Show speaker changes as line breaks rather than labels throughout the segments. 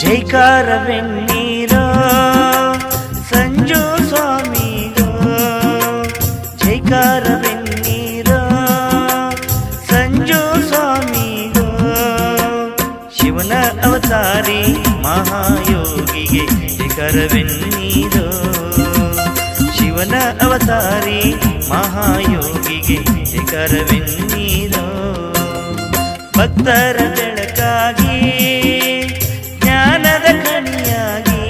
ಜೈಕಾರವೆನ್ನೀರೋ ಸಂಜು ಸ್ವಾಮಿಗೋ, ಜೈಕಾರವೆನ್ನೀರೋ ಸಂಜು ಸ್ವಾಮಿಗೋ. ಶಿವನ ಅವತಾರಿ ಮಹಾಯೋಗಿಗೆ ಜೈಕಾರವೆನ್ನೀರೋ, ಶಿವನ ಅವತಾರಿ ಮಹಾಯೋಗಿಗೆ ಜೈಕಾರವೆನ್ನೀರೋ. ಭಕ್ತರ ಬೆಳಕಾಗಿ ಜ್ಞಾನದ ಕಣಿಯಾಗಿ,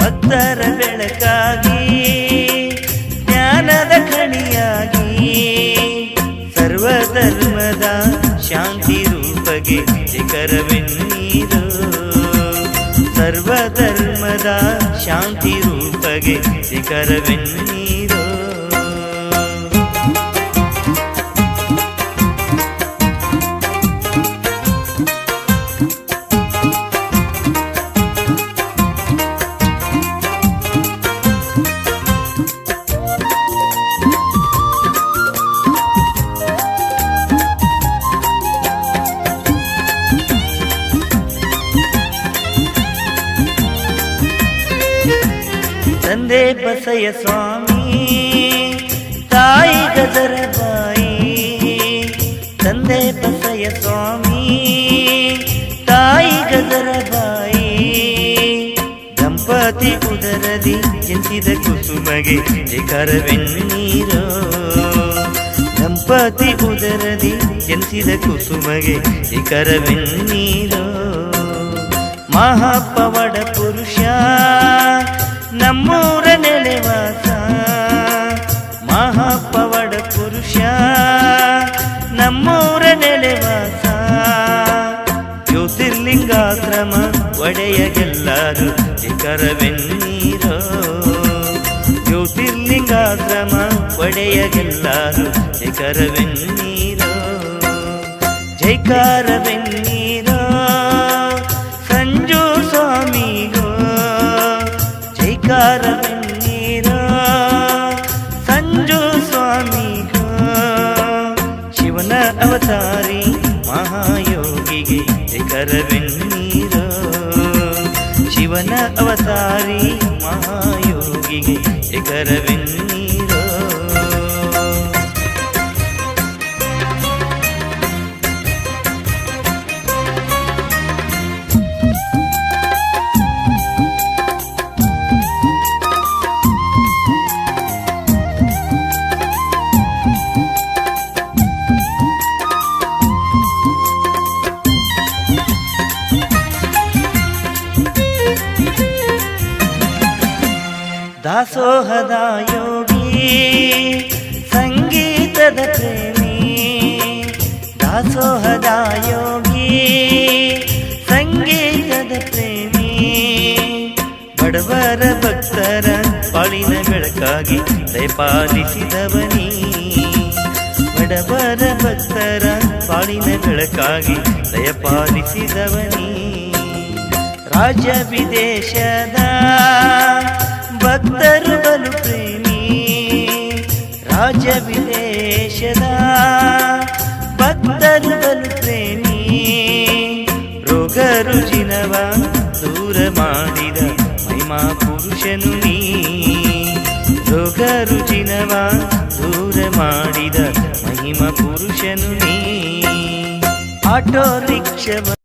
ಭಕ್ತರ ಬೆಳಕಾಗಿ ಜ್ಞಾನದ ಕಣಿಯಾಗಿ, ಸರ್ವಧರ್ಮದ ಶಾಂತಿ ರೂಪಗೆ ಜೈಕಾರವೆನ್ನೀರೋ, ಸರ್ವಧರ್ಮದ ಶಾಂತಿ ರೂಪಗೆ ಜೈಕಾರವೆನ್ನೀರೋ. ತಂದೆ ಬಸಯ್ಯ ಸ್ವಾಮಿ ತಾಯಿ ಗಜರಬಾಯಿ, ತಂದೆ ಬಸಯ್ಯ ಸ್ವಾಮಿ ತಾಯಿ ಗಜರಬಾಯಿ. ದಂಪತಿ ಉದರದಿ ಜನಿಸಿದ ಕುಸುಮಗೆ ಜೈಕಾರವೆನ್ನೀರೋ, ದಂಪತಿ ಉದರದಿ ಜನಿಸಿದ ಕುಸುಮಗೆ ಜೈಕಾರವೆನ್ನೀರೋ. ಮಹಾಪವಡ ಪುರುಷ ನಮ್ಮೂರ ನೆಲೆವಾಸ, ಮಹಾಪವಡ ಪುರುಷ ನಮ್ಮೂರ ನೆಲೆವಾಸ. ಜ್ಯೋತಿರ್ಲಿಂಗಾಶ್ರಮ ಒಡೆಯಗೆಲ್ಲರೂ ಜೈಕಾರವೆನ್ನೀರೋ, ಜ್ಯೋತಿರ್ಲಿಂಗಾಶ್ರಮ ಒಡೆಯಗೆಲ್ಲರೂ ಜೈಕಾರವೆನ್ನೀರೋ. ಜೈಕಾರವೆನ್ನೀರೋ ಸಂಜು ಸ್ವಾಮಿಗೋ, ಜೈಕಾರವೆನ್ನೀರೋ ಸಂಜು ಸ್ವಾಮಿಗೋ. ಶಿವನ ಅವತಾರಿ ಮಹಾಯೋಗಿಗೆ ಜೈಕಾರವೆನ್ನೀರೋ, ಶಿವನ ಅವತಾರಿ ಮಹಾಯೋಗಿಗೆ ಜೈಕಾರವೆನ್ನೀರೋ. ದಾಸೋಹದ ಯೋಗಿ ಸಂಗೀತದ ಪ್ರೇಮಿ, ದಾಸೋಹದ ಯೋಗಿ ಸಂಗೀತದ ಪ್ರೇಮಿ. ಬಡವರ ಭಕ್ತರ ಬಾಳಿನ ಬೆಳಕಾಗಿ ದಯಪಾಲಿಸಿದವನಿ, ಬಡವರ ಭಕ್ತರ ಬಾಳಿನ ಬೆಳಕಾಗಿ ದಯಪಾಲಿಸಿದವನಿ. ರಾಜ್ಯ ವಿದೇಶದ ಭಕ್ತರು ಬಲು ಪ್ರೇಮಿ, ರಾಜ್ಯ ವಿದೇಶದ ಭಕ್ತರು ಬಲು ಪ್ರೇಮಿ. ರೋಗ ರುಜಿನವ ದೂರ ಮಾಡಿದ ಮಹಿಮಾ ಪುರುಷನು ನೀ, ರೋಗ ರುಜಿನವ ದೂರ ಮಾಡಿದ ಮಹಿಮಾ ಪುರುಷನು ನೀ. Auto rickshaw